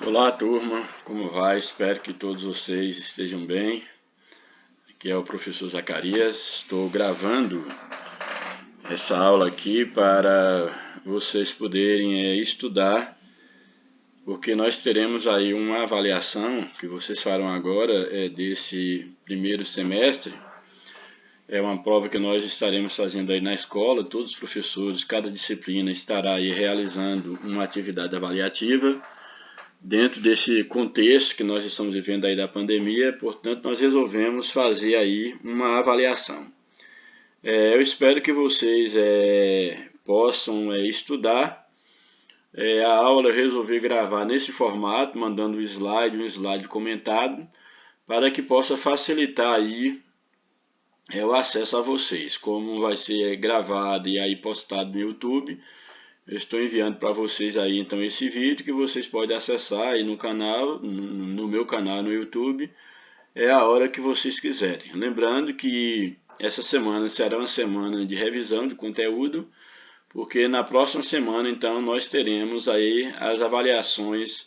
Olá, turma, como vai? Espero que todos vocês estejam bem. Aqui é o professor Zacarias. Estou gravando essa aula aqui para vocês poderem estudar, porque nós teremos aí uma avaliação que vocês farão agora desse primeiro semestre. É uma prova que nós estaremos fazendo aí na escola. Todos os professores, cada disciplina estará aí realizando uma atividade avaliativa dentro desse contexto que nós estamos vivendo aí da pandemia. Portanto, nós resolvemos fazer aí uma avaliação. Eu espero que vocês possam estudar. A aula eu resolvi gravar nesse formato, mandando um slide comentado, para que possa facilitar aí o acesso a vocês. Como vai ser gravado e aí postado no YouTube, eu estou enviando para vocês aí então esse vídeo que vocês podem acessar aí no canal, no meu canal no YouTube, a hora que vocês quiserem. Lembrando que essa semana será uma semana de revisão de conteúdo, porque na próxima semana então nós teremos aí as avaliações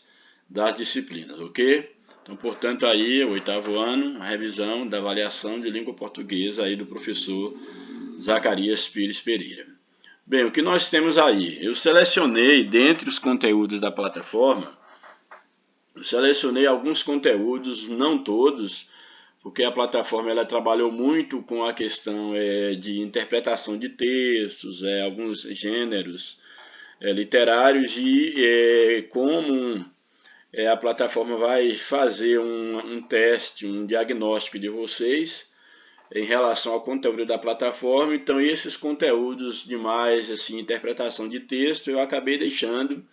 das disciplinas, ok? Então, portanto, aí o 8º ano, a revisão da avaliação de língua portuguesa aí do professor Zacarias Pires Pereira. Bem, o que nós temos aí? Eu selecionei, dentre os conteúdos da plataforma, eu selecionei alguns conteúdos, não todos, porque a plataforma ela trabalhou muito com a questão de interpretação de textos, alguns gêneros literários, e como a plataforma vai fazer um teste, um diagnóstico de vocês em relação ao conteúdo da plataforma. Então, esses conteúdos de mais assim, interpretação de texto, eu acabei deixando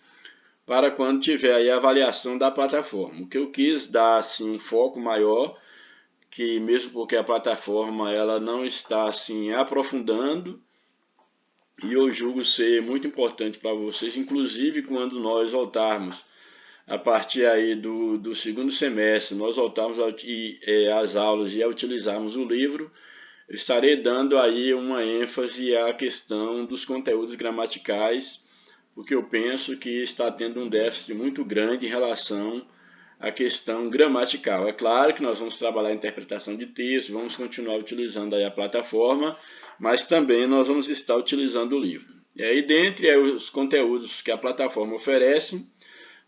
para quando tiver aí a avaliação da plataforma. O que eu quis dar assim, um foco maior, que mesmo porque a plataforma ela não está assim, aprofundando, e eu julgo ser muito importante para vocês, inclusive quando nós voltarmos a partir aí do segundo semestre, nós voltarmos às aulas e a utilizarmos o livro, eu estarei dando aí uma ênfase à questão dos conteúdos gramaticais, porque eu penso que está tendo um déficit muito grande em relação à questão gramatical. É claro que nós vamos trabalhar a interpretação de texto, vamos continuar utilizando aí a plataforma, mas também nós vamos estar utilizando o livro. E aí, dentre os conteúdos que a plataforma oferece,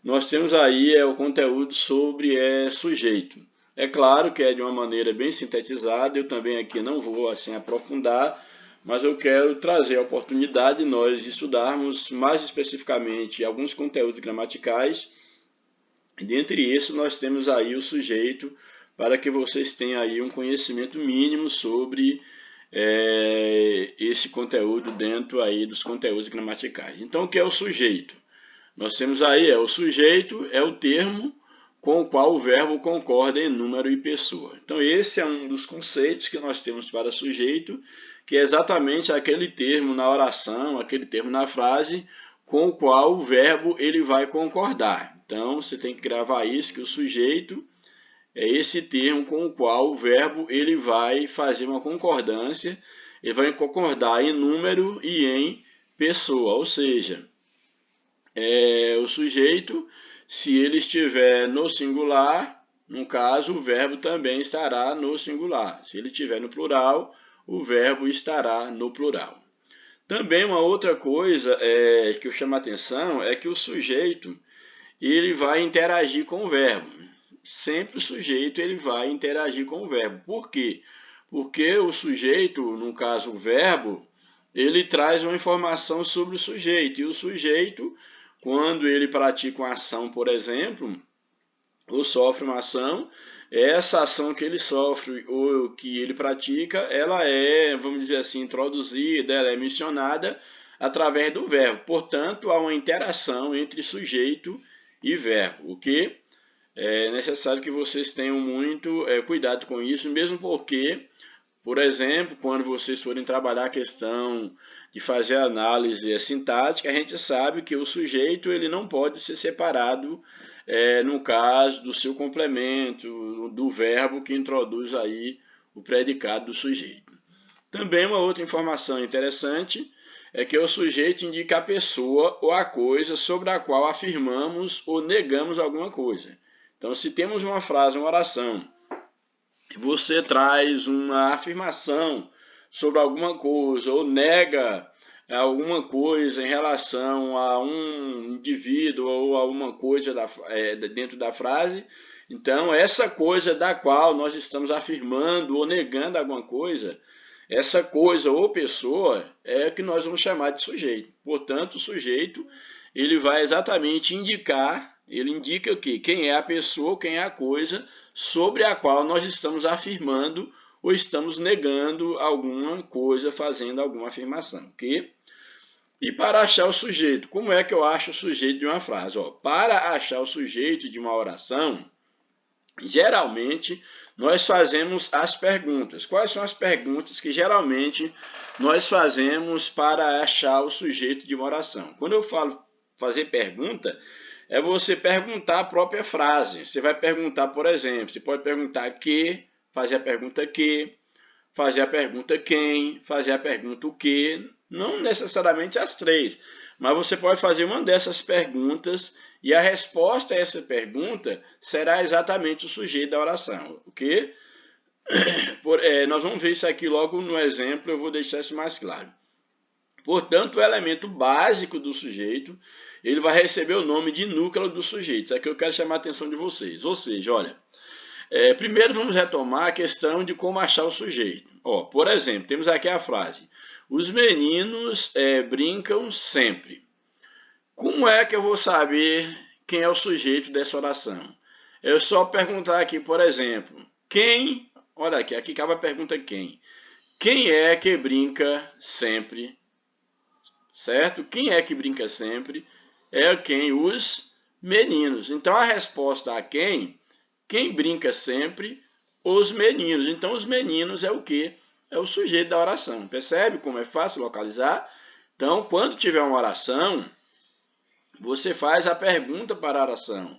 nós temos aí o conteúdo sobre sujeito. É claro que é de uma maneira bem sintetizada, eu também aqui não vou assim aprofundar, mas eu quero trazer a oportunidade de nós estudarmos mais especificamente alguns conteúdos gramaticais. Dentre isso, nós temos aí o sujeito, para que vocês tenham aí um conhecimento mínimo sobre esse conteúdo dentro aí dos conteúdos gramaticais. Então, o que é o sujeito? Nós temos aí, o sujeito é o termo com o qual o verbo concorda em número e pessoa. Então, esse é um dos conceitos que nós temos para sujeito, que é exatamente aquele termo na oração, aquele termo na frase, com o qual o verbo ele vai concordar. Então, você tem que gravar isso, que o sujeito é esse termo com o qual o verbo ele vai fazer uma concordância, ele vai concordar em número e em pessoa, ou seja, o sujeito, se ele estiver no singular, no caso, o verbo também estará no singular. Se ele estiver no plural, o verbo estará no plural. Também uma outra coisa que eu chamo a atenção é que o sujeito ele vai interagir com o verbo. Sempre o sujeito ele vai interagir com o verbo. Por quê? Porque o sujeito, no caso o verbo, ele traz uma informação sobre o sujeito. E o sujeito, quando ele pratica uma ação, por exemplo, ou sofre uma ação, essa ação que ele sofre ou que ele pratica, ela vamos dizer assim, introduzida, ela é mencionada através do verbo. Portanto, há uma interação entre sujeito e verbo, o que é necessário que vocês tenham muito cuidado com isso, mesmo porque, por exemplo, quando vocês forem trabalhar a questão de fazer a análise sintática, a gente sabe que o sujeito ele não pode ser separado no caso do seu complemento, do verbo que introduz aí o predicado do sujeito. Também uma outra informação interessante é que o sujeito indica a pessoa ou a coisa sobre a qual afirmamos ou negamos alguma coisa. Então, se temos uma frase, uma oração, e você traz uma afirmação sobre alguma coisa ou nega alguma coisa em relação a um indivíduo ou a alguma coisa dentro da frase, então essa coisa da qual nós estamos afirmando ou negando alguma coisa, essa coisa ou pessoa é que nós vamos chamar de sujeito. Portanto, o sujeito ele vai exatamente indicar, ele indica o quê? Quem é a pessoa, quem é a coisa sobre a qual nós estamos afirmando ou estamos negando alguma coisa, fazendo alguma afirmação, ok? E para achar o sujeito, como é que eu acho o sujeito de uma frase? Para achar o sujeito de uma oração, geralmente nós fazemos as perguntas. Quais são as perguntas que geralmente nós fazemos para achar o sujeito de uma oração? Quando eu falo fazer pergunta, é você perguntar a própria frase. Você vai perguntar, por exemplo, você pode perguntar que, fazer a pergunta que, fazer a pergunta quem, fazer a pergunta o que, não necessariamente as três, mas você pode fazer uma dessas perguntas e a resposta a essa pergunta será exatamente o sujeito da oração, ok? Nós vamos ver isso aqui logo no exemplo, eu vou deixar isso mais claro. Portanto, o elemento básico do sujeito, ele vai receber o nome de núcleo do sujeito. Isso aqui eu quero chamar a atenção de vocês. Ou seja, olha, primeiro vamos retomar a questão de como achar o sujeito. Por exemplo, temos aqui a frase: os meninos brincam sempre. Como é que eu vou saber quem é o sujeito dessa oração? Eu só perguntar aqui, por exemplo, quem, olha aqui cabe a pergunta quem. Quem é que brinca sempre? Certo? Quem é que brinca sempre? É quem? Os meninos. Então a resposta a quem brinca sempre? Os meninos. Então os meninos é o quê? É o sujeito da oração. Percebe como é fácil localizar? Então, quando tiver uma oração, você faz a pergunta para a oração.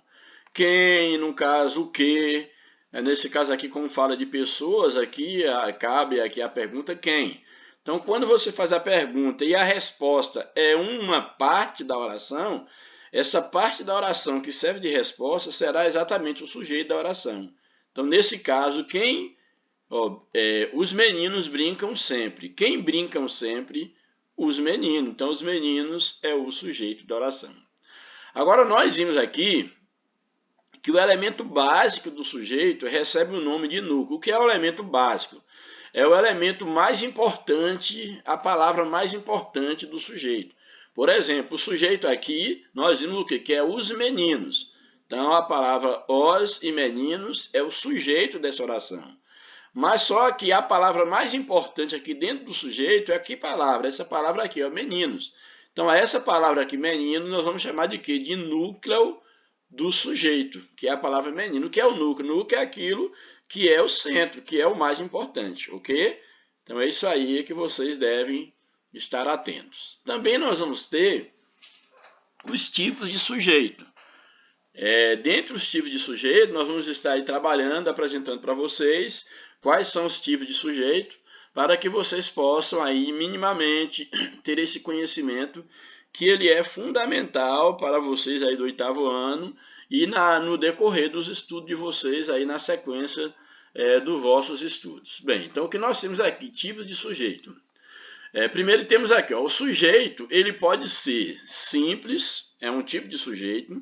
Quem, no caso, o que. Nesse caso aqui, como fala de pessoas, aqui cabe aqui a pergunta quem. Então, quando você faz a pergunta e a resposta é uma parte da oração, essa parte da oração que serve de resposta será exatamente o sujeito da oração. Então, nesse caso, quem... os meninos brincam sempre. Quem brincam sempre? Os meninos. Então, os meninos é o sujeito da oração. Agora, nós vimos aqui que o elemento básico do sujeito recebe o nome de núcleo. O que é o elemento básico? É o elemento mais importante, a palavra mais importante do sujeito. Por exemplo, o sujeito aqui, nós vimos o quê? Que é os meninos. Então, a palavra os e meninos é o sujeito dessa oração. Mas só que a palavra mais importante aqui dentro do sujeito é que palavra? Essa palavra aqui, ó, meninos. Então, essa palavra aqui, menino, nós vamos chamar de quê? De núcleo do sujeito, que é a palavra menino. O que é o núcleo? O núcleo é aquilo que é o centro, que é o mais importante, ok? Então, é isso aí que vocês devem estar atentos. Também nós vamos ter os tipos de sujeito. Dentre os tipos de sujeito, nós vamos estar aí trabalhando, apresentando para vocês quais são os tipos de sujeito, para que vocês possam aí minimamente ter esse conhecimento que ele é fundamental para vocês aí do 8º ano e no decorrer dos estudos de vocês aí na sequência dos vossos estudos. Bem, então o que nós temos aqui, tipos de sujeito. Primeiro temos aqui, o sujeito, ele pode ser simples, é um tipo de sujeito.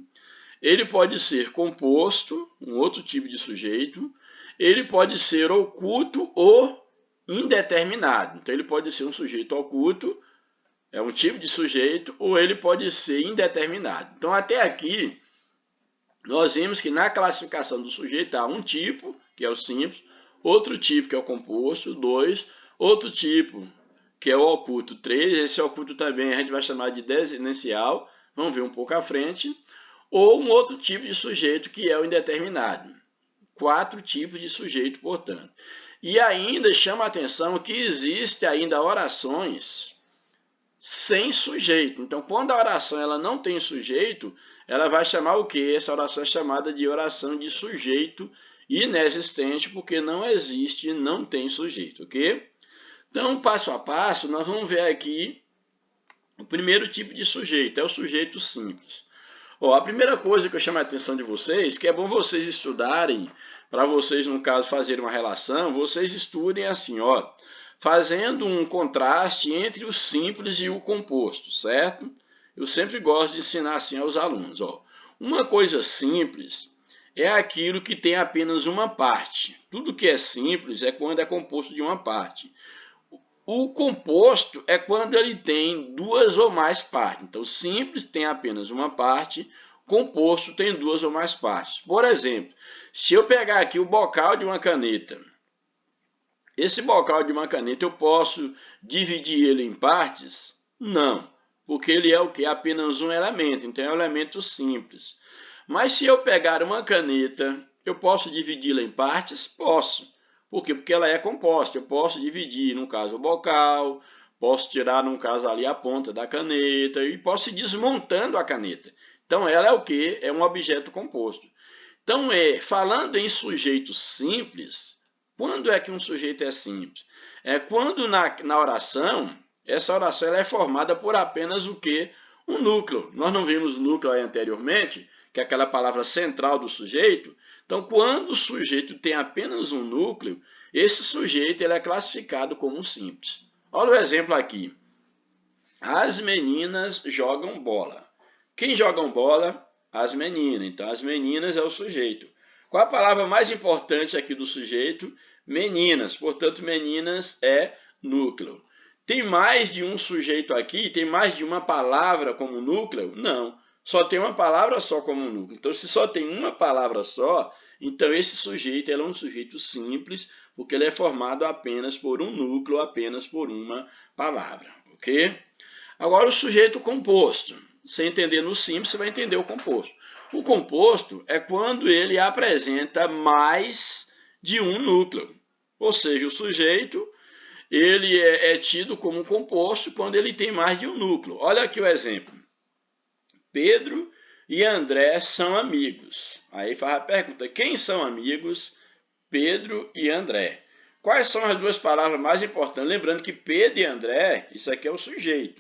Ele pode ser composto, um outro tipo de sujeito. Ele pode ser oculto ou indeterminado. Então, ele pode ser um sujeito oculto, é um tipo de sujeito, ou ele pode ser indeterminado. Então, até aqui, nós vimos que na classificação do sujeito há um tipo, que é o simples, outro tipo, que é o composto, 2, outro tipo, que é o oculto, 3, esse oculto também a gente vai chamar de desinencial, vamos ver um pouco à frente, ou um outro tipo de sujeito, que é o indeterminado. 4 tipos de sujeito, portanto. E ainda chama a atenção que existe ainda orações sem sujeito. Então, quando a oração ela não tem sujeito, ela vai chamar o quê? Essa oração é chamada de oração de sujeito inexistente, porque não existe, não tem sujeito, ok? Então, passo a passo, nós vamos ver aqui o primeiro tipo de sujeito, é o sujeito simples. Ó, a primeira coisa que eu chamo a atenção de vocês, que é bom vocês estudarem, para vocês, no caso, fazerem uma relação, vocês estudem assim, ó, fazendo um contraste entre o simples e o composto, certo? Eu sempre gosto de ensinar assim aos alunos, ó. Uma coisa simples é aquilo que tem apenas uma parte. Tudo que é simples é quando é composto de uma parte. O composto é quando ele tem duas ou mais partes. Então, simples tem apenas uma parte, composto tem duas ou mais partes. Por exemplo, se eu pegar aqui o bocal de uma caneta, esse bocal de uma caneta eu posso dividir ele em partes? Não, porque ele é o que? Apenas um elemento, então é um elemento simples. Mas se eu pegar uma caneta, eu posso dividi-la em partes? Posso. Por quê? Porque ela é composta. Eu posso dividir, no caso, o bocal, posso tirar, no caso, ali a ponta da caneta e posso ir desmontando a caneta. Então, ela é o quê? É um objeto composto. Então, falando em sujeito simples, quando é que um sujeito é simples? É quando na oração, essa oração ela é formada por apenas o quê? Um núcleo. Nós não vimos núcleo aí anteriormente, que é aquela palavra central do sujeito. Então, quando o sujeito tem apenas um núcleo, esse sujeito ele é classificado como simples. Olha o exemplo aqui. As meninas jogam bola. Quem jogam bola? As meninas. Então, as meninas é o sujeito. Qual a palavra mais importante aqui do sujeito? Meninas. Portanto, meninas é núcleo. Tem mais de um sujeito aqui? Tem mais de uma palavra como núcleo? Não. Só tem uma palavra só como núcleo. Então, se só tem uma palavra só, então esse sujeito é um sujeito simples, porque ele é formado apenas por um núcleo, apenas por uma palavra, ok? Agora, o sujeito composto. Você entendendo o simples, você vai entender o composto. O composto é quando ele apresenta mais de um núcleo. Ou seja, o sujeito ele é tido como composto quando ele tem mais de um núcleo. Olha aqui o exemplo. Pedro e André são amigos. Aí faz a pergunta, quem são amigos? Pedro e André. Quais são as duas palavras mais importantes? Lembrando que Pedro e André, isso aqui é o sujeito.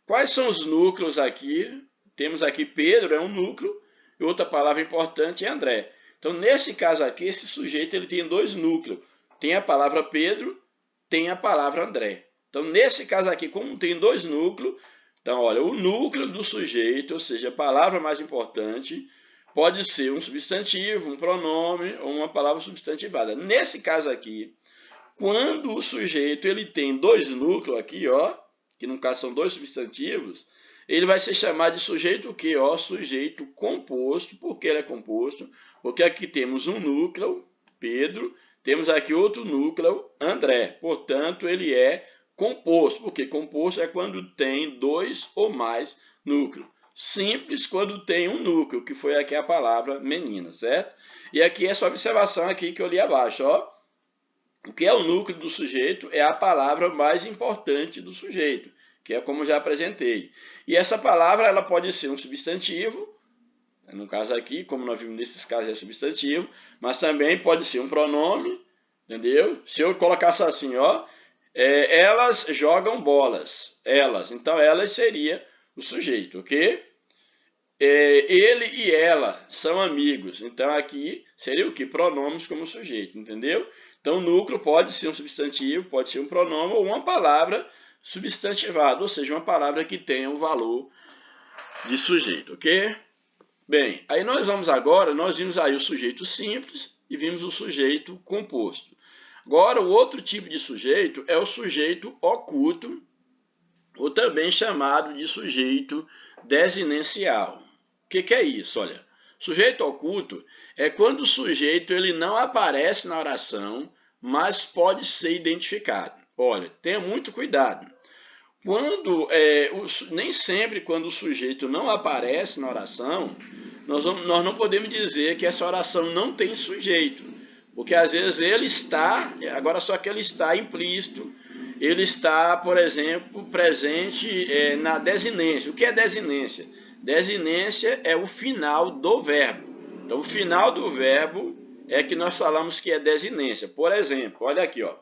Quais são os núcleos aqui? Temos aqui Pedro, é um núcleo, e outra palavra importante é André. Então, nesse caso aqui, esse sujeito ele tem dois núcleos. Tem a palavra Pedro, tem a palavra André. Então, nesse caso aqui, como tem dois núcleos, então, olha, o núcleo do sujeito, ou seja, a palavra mais importante, pode ser um substantivo, um pronome ou uma palavra substantivada. Nesse caso aqui, quando o sujeito ele tem dois núcleos aqui, ó, que no caso são dois substantivos, ele vai ser chamado de sujeito o quê? Ó, sujeito composto. Por que ele é composto? Porque aqui temos um núcleo, Pedro, temos aqui outro núcleo, André. Portanto, ele é composto, porque composto é quando tem dois ou mais núcleos. Simples quando tem um núcleo, que foi aqui a palavra menina, certo? E aqui essa observação aqui que eu li abaixo, ó. O que é o núcleo do sujeito é a palavra mais importante do sujeito, que é como já apresentei. E essa palavra ela pode ser um substantivo, no caso aqui, como nós vimos nesses casos é substantivo, mas também pode ser um pronome, entendeu? Se eu colocasse assim, ó, elas jogam bolas, elas, então elas seria o sujeito, ok? Ele e ela são amigos, então aqui seria o que? Pronomes como sujeito, entendeu? Então o núcleo pode ser um substantivo, pode ser um pronome ou uma palavra substantivada, ou seja, uma palavra que tenha um valor de sujeito, ok? Bem, aí nós vimos aí o sujeito simples e vimos o sujeito composto. Agora, o outro tipo de sujeito é o sujeito oculto, ou também chamado de sujeito desinencial. O que é isso? Olha, sujeito oculto é quando o sujeito ele não aparece na oração, mas pode ser identificado. Olha, tenha muito cuidado. Nem sempre quando o sujeito não aparece na oração, nós não podemos dizer que essa oração não tem sujeito. Porque às vezes ele está, agora só que ele está implícito, ele está, por exemplo, presente na desinência. O que é desinência? Desinência é o final do verbo. Então, o final do verbo é que nós falamos que é desinência. Por exemplo, olha aqui, ó.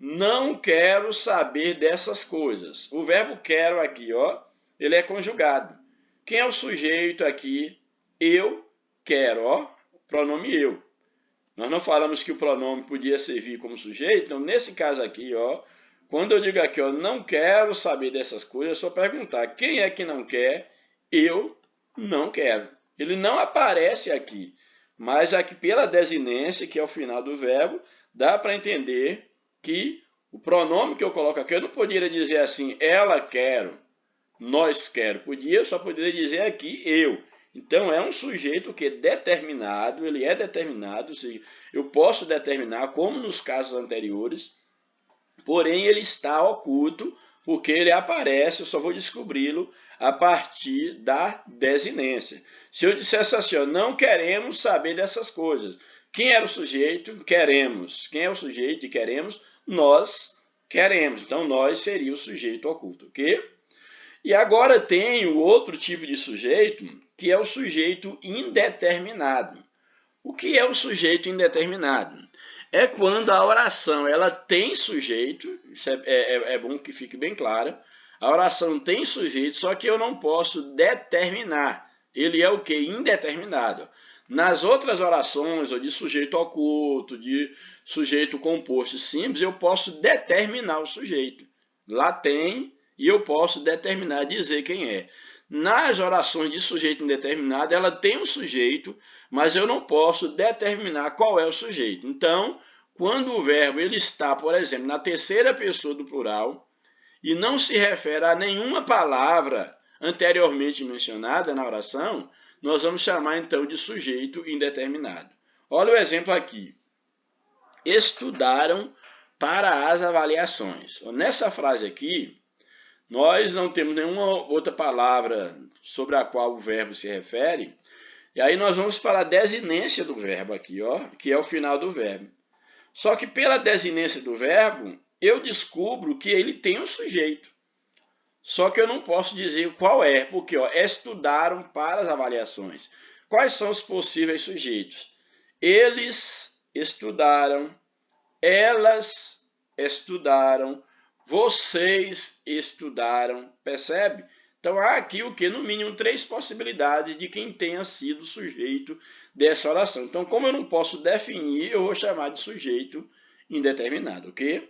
não quero saber dessas coisas. O verbo quero aqui, ó, ele é conjugado. Quem é o sujeito aqui? Eu quero, ó, pronome eu. Nós não falamos que o pronome podia servir como sujeito, então nesse caso aqui, ó, quando eu digo aqui, ó, não quero saber dessas coisas, é só perguntar quem é que não quer? Eu não quero. Ele não aparece aqui, mas aqui pela desinência, que é o final do verbo, dá para entender que o pronome que eu coloco aqui, eu não poderia dizer assim, ela quero, nós quero. Só poderia dizer aqui eu. Então, é um sujeito que é determinado, ele é determinado, ou seja, eu posso determinar, como nos casos anteriores, porém ele está oculto, porque ele aparece, eu só vou descobri-lo a partir da desinência. Se eu dissesse assim, ó, não queremos saber dessas coisas. Quem era o sujeito? Queremos. Quem é o sujeito de queremos? Nós queremos. Então, nós seria o sujeito oculto, ok? E agora tem o outro tipo de sujeito, que é o sujeito indeterminado. O que é o sujeito indeterminado? É quando a oração ela tem sujeito, isso é bom que fique bem claro, a oração tem sujeito, só que eu não posso determinar. Ele é o que? Indeterminado. Nas outras orações, ou de sujeito oculto, de sujeito composto simples, eu posso determinar o sujeito. Lá tem, e eu posso determinar, dizer quem é. Nas orações de sujeito indeterminado, ela tem um sujeito, mas eu não posso determinar qual é o sujeito. Então, quando o verbo ele está, por exemplo, na terceira pessoa do plural e não se refere a nenhuma palavra anteriormente mencionada na oração, nós vamos chamar então de sujeito indeterminado. Olha o exemplo aqui. Estudaram para as avaliações. Nessa frase aqui, nós não temos nenhuma outra palavra sobre a qual o verbo se refere, e aí nós vamos para a desinência do verbo aqui, ó, que é o final do verbo. Só que pela desinência do verbo, eu descubro que ele tem um sujeito. Só que eu não posso dizer qual é, porque ó, estudaram para as avaliações. Quais são os possíveis sujeitos? Eles estudaram, elas estudaram, vocês estudaram, percebe? Então há aqui o que? No mínimo 3 possibilidades de quem tenha sido sujeito dessa oração. Então, como eu não posso definir, eu vou chamar de sujeito indeterminado, ok?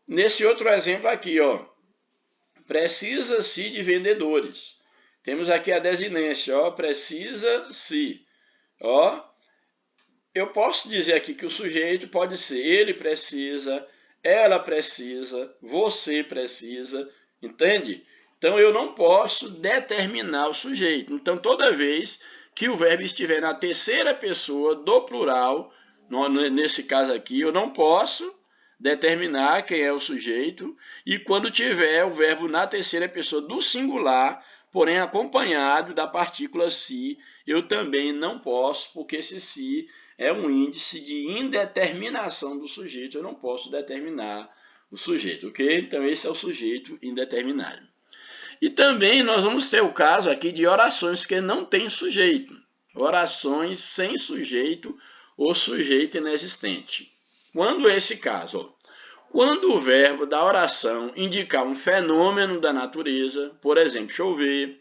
Nesse outro exemplo aqui, ó, precisa-se de vendedores. Temos aqui a desinência, ó, precisa-se. Ó, eu posso dizer aqui que o sujeito pode ser ele precisa, ela precisa, você precisa, entende? Então, eu não posso determinar o sujeito. Então, toda vez que o verbo estiver na terceira pessoa do plural, nesse caso aqui, eu não posso determinar quem é o sujeito. E quando tiver o verbo na terceira pessoa do singular, porém acompanhado da partícula se, eu também não posso, porque esse se é um índice de indeterminação do sujeito. Eu não posso determinar o sujeito, ok? Então, esse é o sujeito indeterminado. E também nós vamos ter o caso aqui de orações que não têm sujeito. Orações sem sujeito ou sujeito inexistente. Quando esse caso? Ó, quando o verbo da oração indicar um fenômeno da natureza, por exemplo, chover,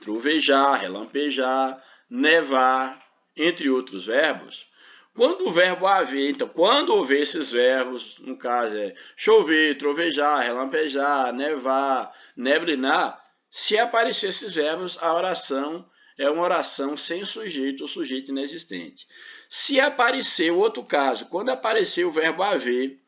trovejar, relampejar, nevar, entre outros verbos, quando o verbo haver, então, quando houver esses verbos, no caso é chover, trovejar, relampejar, nevar, neblinar, se aparecer esses verbos, a oração é uma oração sem sujeito ou sujeito inexistente. Se aparecer o outro caso, quando aparecer o verbo haver,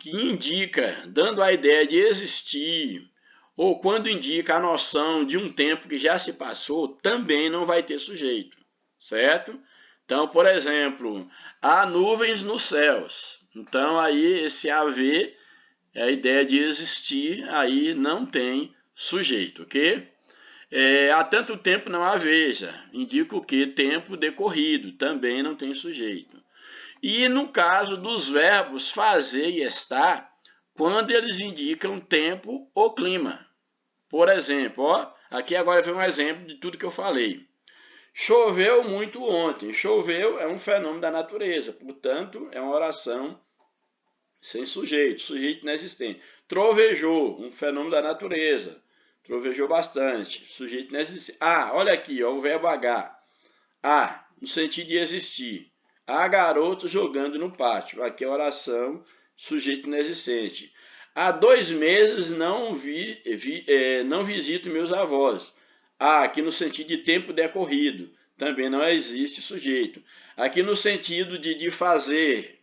que indica, dando a ideia de existir, ou quando indica a noção de um tempo que já se passou, também não vai ter sujeito, certo? Então, por exemplo, há nuvens nos céus. Então, aí esse haver é a ideia de existir, aí não tem sujeito, ok? Há tanto tempo não haveja, indica o que? Tempo decorrido, também não tem sujeito. E no caso dos verbos fazer e estar, quando eles indicam tempo ou clima. Por exemplo, ó, aqui agora vem um exemplo de tudo que eu falei. Choveu muito ontem. Choveu é um fenômeno da natureza, portanto, é uma oração sem sujeito, sujeito inexistente. Trovejou, um fenômeno da natureza. Trovejou bastante, sujeito inexistente. Ah, olha aqui, ó, o verbo H. A, no sentido de existir. Há garoto jogando no pátio. Aqui é a oração, sujeito inexistente. Há 2 meses não visito meus avós. Ah, aqui no sentido de tempo decorrido. Também não existe sujeito. Aqui no sentido de fazer,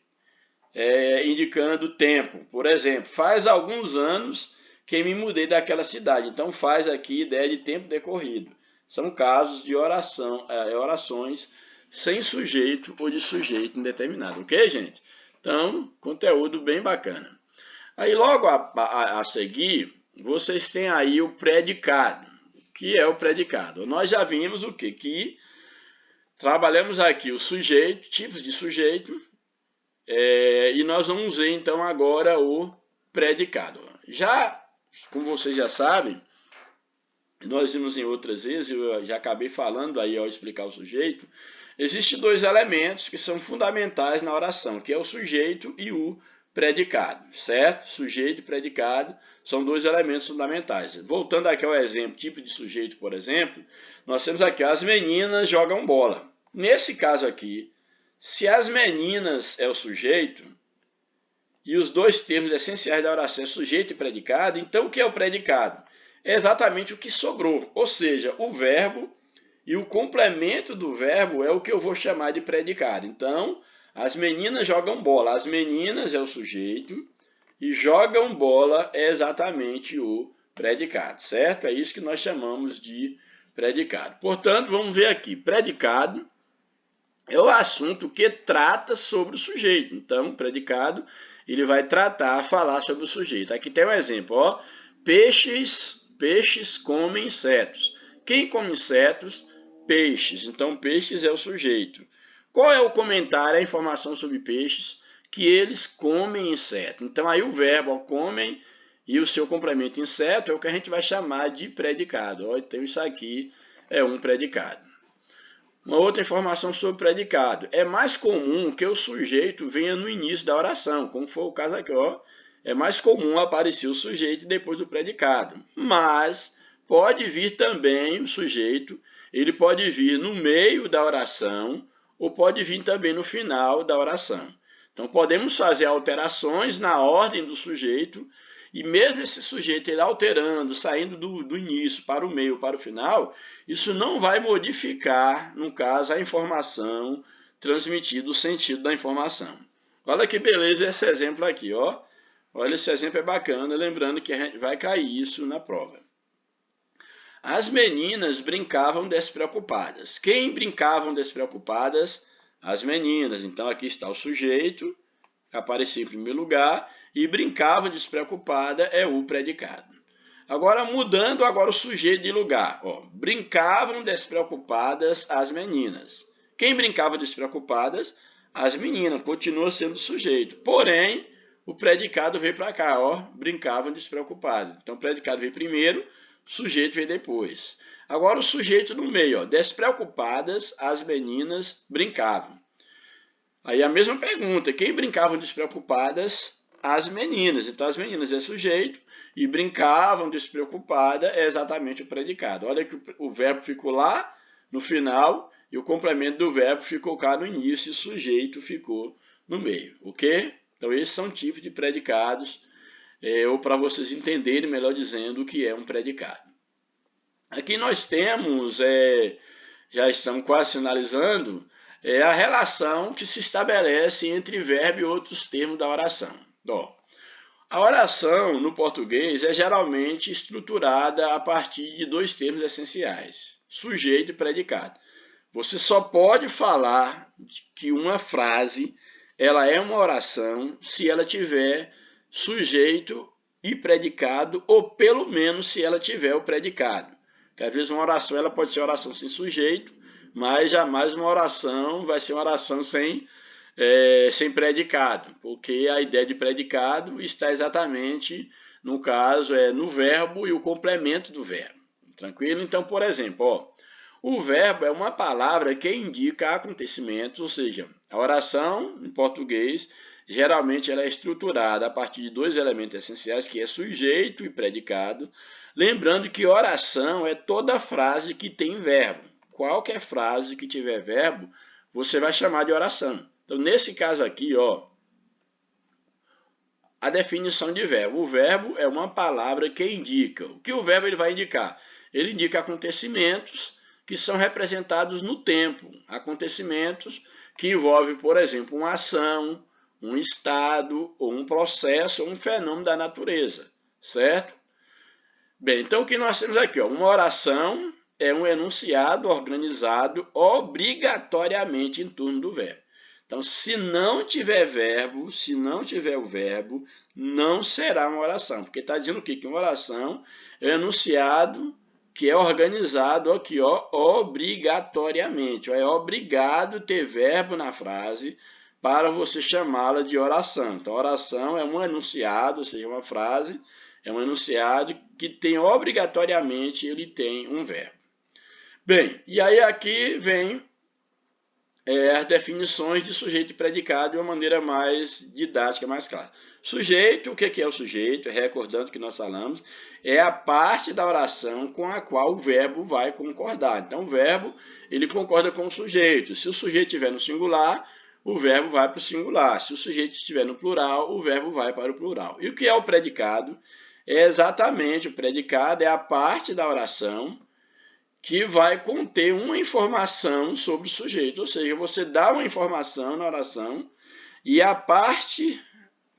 indicando tempo. Por exemplo, faz alguns anos que me mudei daquela cidade. Então faz aqui ideia de tempo decorrido. São casos de orações sem sujeito ou de sujeito indeterminado. Ok, gente? Então, conteúdo bem bacana. Aí logo a seguir, vocês têm aí o predicado. O que é o predicado? Nós já vimos o quê? Que trabalhamos aqui o sujeito, tipos de sujeito, e nós vamos ver então agora o predicado. Já, como vocês já sabem, nós vimos em outras vezes, eu já acabei falando aí ao explicar o sujeito, existem 2 elementos que são fundamentais na oração, que é o sujeito e o predicado, certo? Sujeito e predicado são 2 elementos fundamentais. Voltando aqui ao exemplo, tipo de sujeito, por exemplo, nós temos aqui, as meninas jogam bola. Nesse caso aqui, se as meninas é o sujeito, e os 2 termos essenciais da oração é sujeito e predicado, então o que é o predicado? É exatamente o que sobrou, ou seja, o verbo e o complemento do verbo é o que eu vou chamar de predicado. Então, as meninas jogam bola. As meninas é o sujeito e jogam bola é exatamente o predicado, certo? É isso que nós chamamos de predicado. Portanto, vamos ver aqui. Predicado é o assunto que trata sobre o sujeito. Então, predicado, ele vai falar sobre o sujeito. Aqui tem um exemplo, ó. Peixes comem insetos. Quem come insetos? Peixes. Então, peixes é o sujeito. Qual é o comentário, a informação sobre peixes? Que eles comem inseto. Então, aí o verbo ó, comem e o seu complemento inseto é o que a gente vai chamar de predicado. Ó, então, isso aqui é um predicado. Uma outra informação sobre predicado. É mais comum que o sujeito venha no início da oração, como foi o caso aqui, ó. É mais comum aparecer o sujeito depois do predicado. Mas pode vir também o sujeito, ele pode vir no meio da oração ou pode vir também no final da oração. Então podemos fazer alterações na ordem do sujeito e mesmo esse sujeito ele alterando, saindo do início para o meio, para o final, isso não vai modificar, no caso, a informação transmitida, o sentido da informação. Olha que beleza esse exemplo aqui, ó. Olha, esse exemplo é bacana, lembrando que vai cair isso na prova. As meninas brincavam despreocupadas. Quem brincavam despreocupadas? As meninas. Então aqui está o sujeito, apareceu em primeiro lugar, e brincavam despreocupada é o predicado. Agora, mudando agora o sujeito de lugar. Ó, brincavam despreocupadas as meninas. Quem brincava despreocupadas? As meninas. Continua sendo o sujeito. Porém, o predicado veio para cá. Ó, brincavam despreocupadas. Então, o predicado veio primeiro, o sujeito veio depois. Agora, o sujeito no meio. Ó, despreocupadas as meninas brincavam. Aí a mesma pergunta. Quem brincavam despreocupadas? As meninas. Então, as meninas é sujeito. E brincavam despreocupada é exatamente o predicado. Olha que o verbo ficou lá no final e o complemento do verbo ficou cá no início e o sujeito ficou no meio, ok? Então esses são tipos de predicados, ou para vocês entenderem, melhor dizendo, o que é um predicado. Aqui nós temos, já estamos quase finalizando, a relação que se estabelece entre verbo e outros termos da oração. Ó, a oração, no português, é geralmente estruturada a partir de 2 termos essenciais, sujeito e predicado. Você só pode falar que uma frase ela é uma oração se ela tiver sujeito e predicado, ou pelo menos se ela tiver o predicado. Porque às vezes uma oração ela pode ser oração sem sujeito, mas jamais uma oração vai ser uma oração sem predicado, porque a ideia de predicado está exatamente, no caso, no verbo e o complemento do verbo. Tranquilo? Então, por exemplo, ó, o verbo é uma palavra que indica acontecimentos, ou seja, a oração, em português, geralmente ela é estruturada a partir de dois elementos essenciais, que é sujeito e predicado. Lembrando que oração é toda frase que tem verbo. Qualquer frase que tiver verbo, você vai chamar de oração. Então, nesse caso aqui, ó, a definição de verbo. O verbo é uma palavra que indica. O que o verbo ele vai indicar? Ele indica acontecimentos que são representados no tempo. Acontecimentos que envolvem, por exemplo, uma ação, um estado, ou um processo, ou um fenômeno da natureza. Certo? Bem, então o que nós temos aqui? Ó, uma oração é um enunciado organizado obrigatoriamente em torno do verbo. Então, se não tiver verbo, se não tiver o verbo, não será uma oração. Porque está dizendo o quê? Que uma oração é um enunciado que é organizado aqui, ó, obrigatoriamente. Ó, é obrigado ter verbo na frase para você chamá-la de oração. Então, oração é um enunciado, ou seja, uma frase, é um enunciado que tem obrigatoriamente, ele tem um verbo. Bem, e aí aqui vem as definições de sujeito e predicado de uma maneira mais didática, mais clara. Sujeito, o que é o sujeito? Recordando que nós falamos, é a parte da oração com a qual o verbo vai concordar. Então, o verbo, ele concorda com o sujeito. Se o sujeito estiver no singular, o verbo vai para o singular. Se o sujeito estiver no plural, o verbo vai para o plural. E o que é o predicado? É exatamente, o predicado é a parte da oração que vai conter uma informação sobre o sujeito, ou seja, você dá uma informação na oração e a parte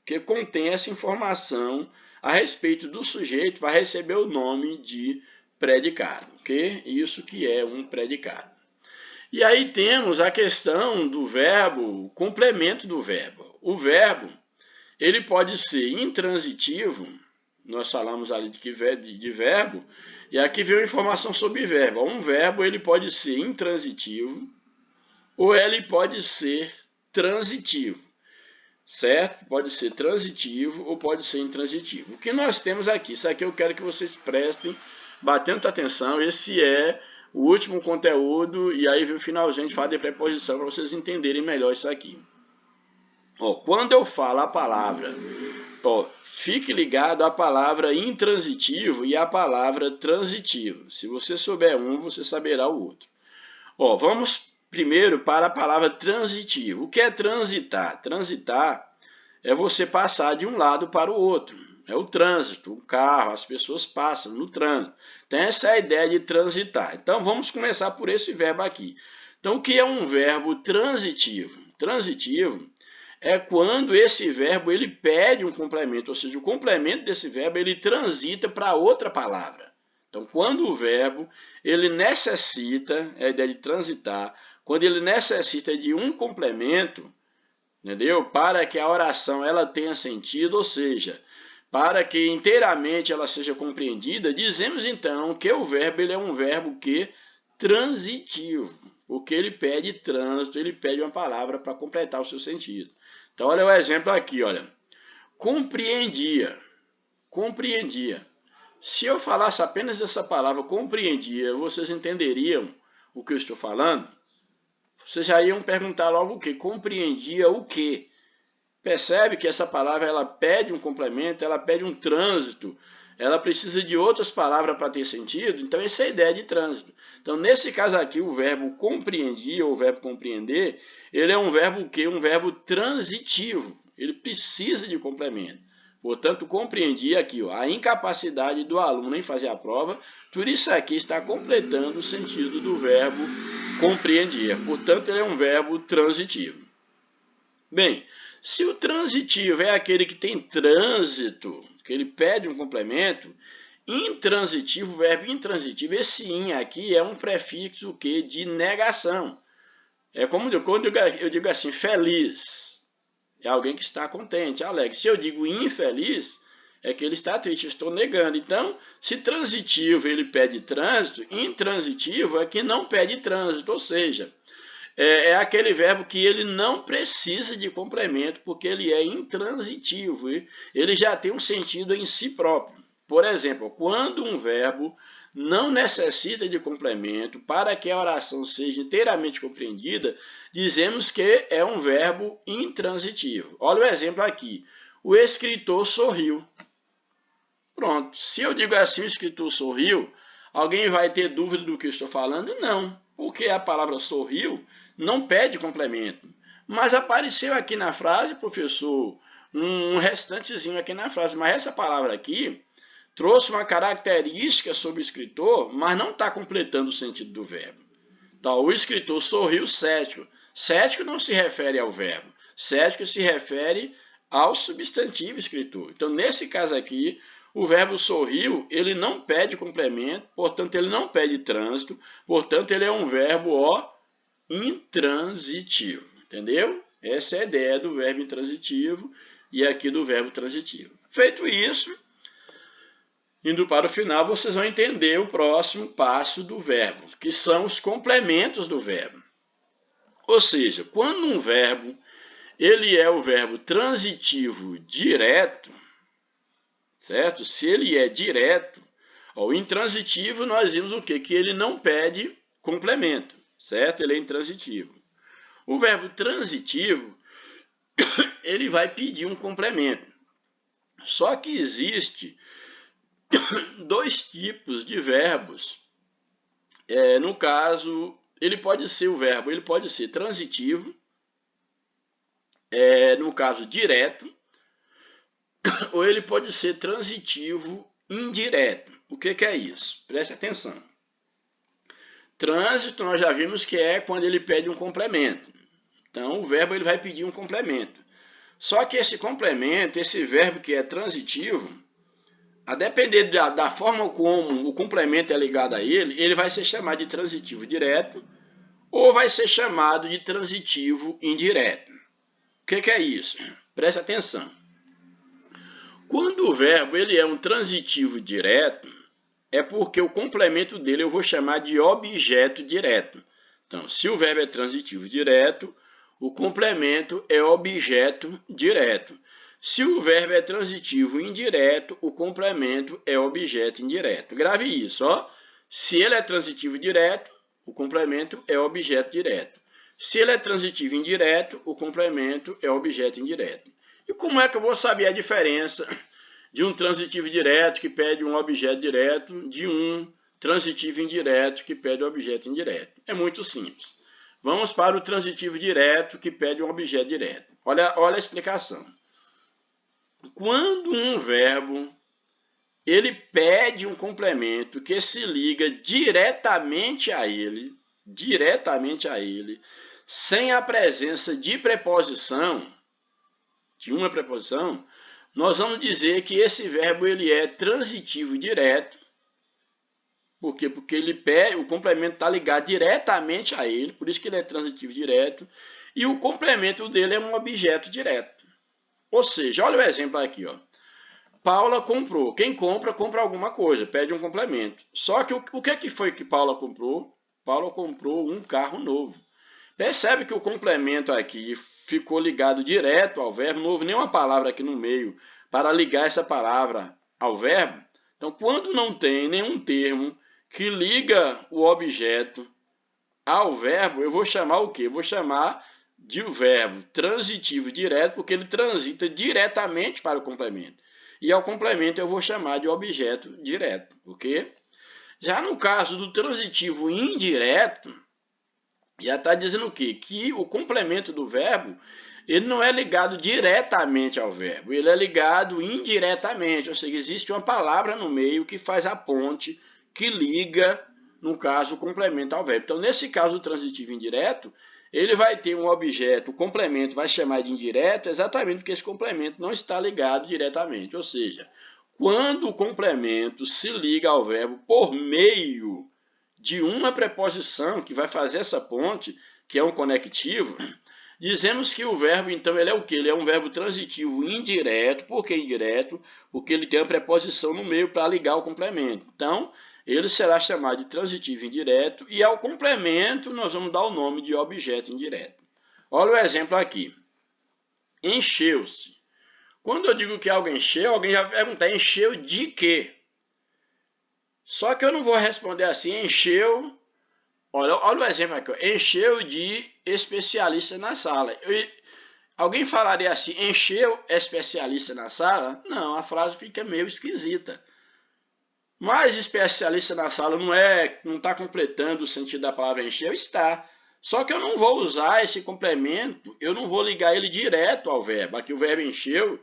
que contém essa informação a respeito do sujeito vai receber o nome de predicado, ok? Isso que é um predicado. E aí temos a questão do verbo, o complemento do verbo. O verbo, ele pode ser intransitivo, nós falamos ali de verbo, e aqui vem uma informação sobre verbo. Um verbo ele pode ser intransitivo ou ele pode ser transitivo, certo? Pode ser transitivo ou pode ser intransitivo. O que nós temos aqui, isso aqui eu quero que vocês prestem bastante atenção, esse é o último conteúdo e aí vem o finalzinho de falar de preposição para vocês entenderem melhor isso aqui. Ó, quando eu falo a palavra, ó, fique ligado à palavra intransitivo e à palavra transitivo. Se você souber um, você saberá o outro. Ó, vamos primeiro para a palavra transitivo. O que é transitar? Transitar é você passar de um lado para o outro. É o trânsito, o carro, as pessoas passam no trânsito. Então essa é a ideia de transitar. Então vamos começar por esse verbo aqui. Então o que é um verbo transitivo? Transitivo é quando esse verbo ele pede um complemento, ou seja, o complemento desse verbo ele transita para outra palavra. Então, quando o verbo ele necessita, é a ideia de transitar, quando ele necessita de um complemento, entendeu? Para que a oração ela tenha sentido, ou seja, para que inteiramente ela seja compreendida, dizemos então que o verbo ele é um verbo que transitivo, porque ele pede trânsito, ele pede uma palavra para completar o seu sentido. Então, olha o exemplo aqui, olha. Compreendia. Compreendia. Se eu falasse apenas essa palavra, compreendia, vocês entenderiam o que eu estou falando? Vocês já iam perguntar logo o quê? Compreendia o quê? Percebe que essa palavra ela pede um complemento, ela pede um trânsito, ela precisa de outras palavras para ter sentido, então essa é a ideia de trânsito. Então, nesse caso aqui, o verbo compreendia, ou o verbo compreender, ele é um verbo o quê? Um verbo transitivo, ele precisa de complemento. Portanto, compreendia aqui, ó, a incapacidade do aluno em fazer a prova, tudo isso aqui está completando o sentido do verbo compreendia. Portanto, ele é um verbo transitivo. Bem, se o transitivo é aquele que tem trânsito, que ele pede um complemento, intransitivo, o verbo intransitivo, esse in aqui é um prefixo que de negação. É como quando eu digo assim, feliz, é alguém que está contente, alegre. Se eu digo infeliz, é que ele está triste, eu estou negando. Então, se transitivo ele pede trânsito, intransitivo é que não pede trânsito, ou seja, é aquele verbo que ele não precisa de complemento, porque ele é intransitivo, ele já tem um sentido em si próprio. Por exemplo, quando um verbo não necessita de complemento para que a oração seja inteiramente compreendida, dizemos que é um verbo intransitivo. Olha o exemplo aqui. O escritor sorriu. Pronto. Se eu digo assim, o escritor sorriu, alguém vai ter dúvida do que eu estou falando? Não, porque a palavra sorriu não pede complemento. Mas apareceu aqui na frase, professor, um restantezinho aqui na frase. Mas essa palavra aqui trouxe uma característica sobre o escritor, mas não está completando o sentido do verbo. Então, o escritor sorriu cético. Cético não se refere ao verbo. Cético se refere ao substantivo escritor. Então, nesse caso aqui, o verbo sorriu, ele não pede complemento, portanto, ele não pede trânsito, portanto, ele é um verbo intransitivo. Entendeu? Essa é a ideia do verbo intransitivo e aqui do verbo transitivo. Feito isso, indo para o final, vocês vão entender o próximo passo do verbo, que são os complementos do verbo. Ou seja, quando um verbo ele é o verbo transitivo direto, certo? Se ele é direto, o intransitivo nós vimos o quê? Que ele não pede complemento, certo? Ele é intransitivo. O verbo transitivo, ele vai pedir um complemento. Só que existe dois tipos de verbos. No caso, ele pode ser o verbo, ele pode ser transitivo, no caso direto, ou ele pode ser transitivo indireto. O que é isso? Preste atenção. Trânsito, nós já vimos que é quando ele pede um complemento. Então, o verbo ele vai pedir um complemento. Só que esse complemento, esse verbo que é transitivo, a depender da forma como o complemento é ligado a ele, ele vai ser chamado de transitivo direto ou vai ser chamado de transitivo indireto. O que é isso? Preste atenção. Quando o verbo ele é um transitivo direto, é porque o complemento dele eu vou chamar de objeto direto. Então, se o verbo é transitivo direto, o complemento é objeto direto. Se o verbo é transitivo indireto, o complemento é objeto indireto. Grave isso, ó. Se ele é transitivo direto, o complemento é objeto direto. Se ele é transitivo indireto, o complemento é objeto indireto. E como é que eu vou saber a diferença de um transitivo direto que pede um objeto direto de um transitivo indireto que pede um objeto indireto? É muito simples. Vamos para o transitivo direto que pede um objeto direto. Olha a explicação. Quando um verbo ele pede um complemento que se liga diretamente a ele, sem a presença de preposição, de uma preposição, nós vamos dizer que esse verbo ele é transitivo direto. Por quê? Porque o complemento está ligado diretamente a ele, por isso que ele é transitivo direto, e o complemento dele é um objeto direto. Ou seja, olha o exemplo aqui, ó. Paula comprou. Quem compra, compra alguma coisa, pede um complemento. Só que o que foi que Paula comprou? Paula comprou um carro novo. Percebe que o complemento aqui ficou ligado direto ao verbo, não houve nenhuma palavra aqui no meio para ligar essa palavra ao verbo. Então, quando não tem nenhum termo que liga o objeto ao verbo, eu vou chamar o quê? Eu vou chamar de o verbo transitivo direto, porque ele transita diretamente para o complemento. E ao complemento eu vou chamar de objeto direto, ok? Já no caso do transitivo indireto, já está dizendo o quê? Que o complemento do verbo ele não é ligado diretamente ao verbo, ele é ligado indiretamente, ou seja, existe uma palavra no meio que faz a ponte, que liga, no caso, o complemento ao verbo. Então, nesse caso do transitivo indireto, ele vai ter um objeto, o complemento vai chamar de indireto, exatamente porque esse complemento não está ligado diretamente. Ou seja, quando o complemento se liga ao verbo por meio de uma preposição que vai fazer essa ponte, que é um conectivo, dizemos que o verbo, então, ele é o quê? Ele é um verbo transitivo indireto. Por que indireto? Porque ele tem a preposição no meio para ligar o complemento. Então, ele será chamado de transitivo indireto e ao complemento nós vamos dar o nome de objeto indireto. Olha o exemplo aqui. Encheu-se. Quando eu digo que algo encheu, alguém já vai perguntar, encheu de quê? Só que eu não vou responder assim, encheu. Olha o exemplo aqui, ó, encheu de especialista na sala. Alguém falaria assim, encheu especialista na sala? Não, a frase fica meio esquisita. Mas especialista na sala não está completando o sentido da palavra encheu? Está. Só que eu não vou usar esse complemento, eu não vou ligar ele direto ao verbo. Aqui o verbo encheu,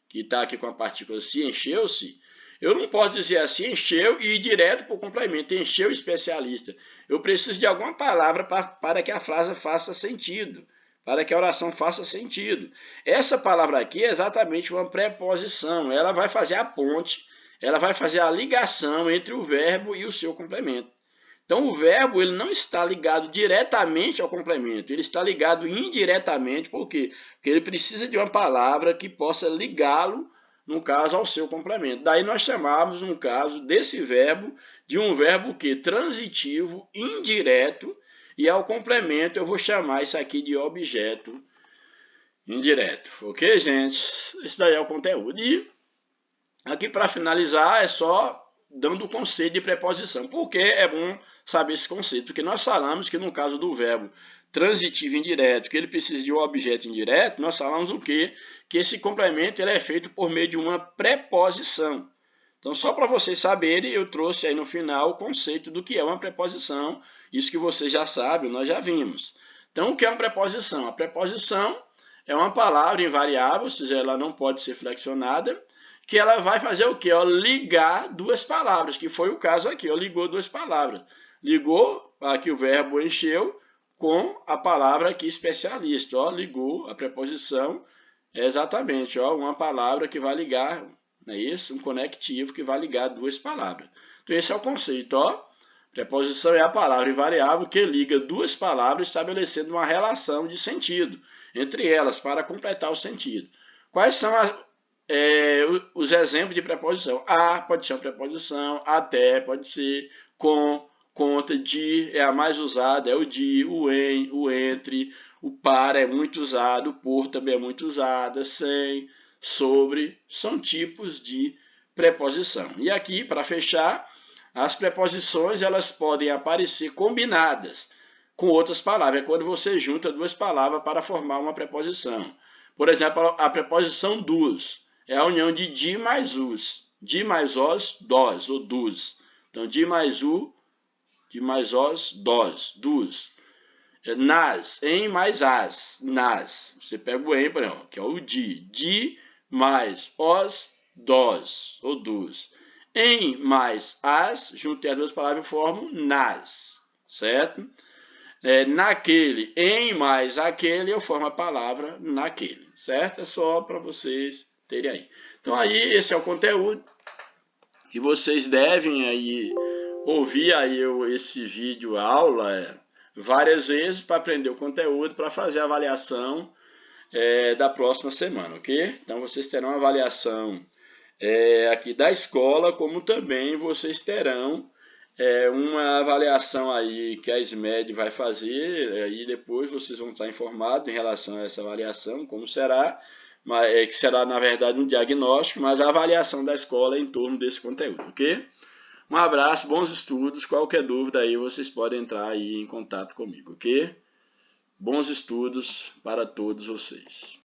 que está aqui com a partícula se, encheu-se. Eu não posso dizer assim, encheu e ir direto para o complemento, encheu especialista. Eu preciso de alguma palavra para que a frase faça sentido, para que a oração faça sentido. Essa palavra aqui é exatamente uma preposição, ela vai fazer a ponte, ela vai fazer a ligação entre o verbo e o seu complemento. Então, o verbo ele não está ligado diretamente ao complemento, ele está ligado indiretamente, por quê? Porque ele precisa de uma palavra que possa ligá-lo, no caso, ao seu complemento. Daí nós chamamos, no caso desse verbo, de um verbo que transitivo, indireto, e ao complemento eu vou chamar isso aqui de objeto indireto. Ok, gente? Esse daí é o conteúdo. E aqui, para finalizar, é só dando o conceito de preposição. Por que é bom saber esse conceito? Porque nós falamos que no caso do verbo transitivo indireto, que ele precisa de um objeto indireto, nós falamos o quê? Que esse complemento ele é feito por meio de uma preposição. Então, só para vocês saberem, eu trouxe aí no final o conceito do que é uma preposição. Isso que vocês já sabem, nós já vimos. Então, o que é uma preposição? A preposição é uma palavra invariável, ou seja, ela não pode ser flexionada, que ela vai fazer o quê? Ligar duas palavras, que foi o caso aqui, ligou duas palavras. Ligou aqui o verbo encheu com a palavra aqui especialista, ligou a preposição, exatamente, uma palavra que vai ligar, não é isso? Um conectivo que vai ligar duas palavras. Então esse é o conceito, preposição é a palavra invariável que liga duas palavras estabelecendo uma relação de sentido entre elas para completar o sentido. Quais são os exemplos de preposição? A pode ser uma preposição, até pode ser, com, conta, de é a mais usada, é o de, o em, o entre, o para é muito usado, o por também é muito usada, sem, sobre, são tipos de preposição. E aqui, para fechar, as preposições elas podem aparecer combinadas com outras palavras, é quando você junta duas palavras para formar uma preposição. Por exemplo, a preposição dos é a união de mais us. De mais os, dos, ou dos. Então, de mais os, dos. Nas, em mais as, nas. Você pega o em, por exemplo, que é o de mais os, dos, ou dos. Em mais as, juntei as duas palavras e formo nas, certo? Naquele, em mais aquele, eu formo a palavra naquele, certo? É só para vocês terem aí. Então aí, esse é o conteúdo que vocês devem aí ouvir aí esse vídeo aula várias vezes para aprender o conteúdo, para fazer a avaliação da próxima semana, ok? Então vocês terão uma avaliação aqui da escola, como também vocês terão uma avaliação aí que a SMED vai fazer, e depois vocês vão estar informados em relação a essa avaliação, como será, que será na verdade um diagnóstico, mas a avaliação da escola é em torno desse conteúdo, ok? Um abraço, bons estudos, qualquer dúvida aí vocês podem entrar aí em contato comigo, ok? Bons estudos para todos vocês.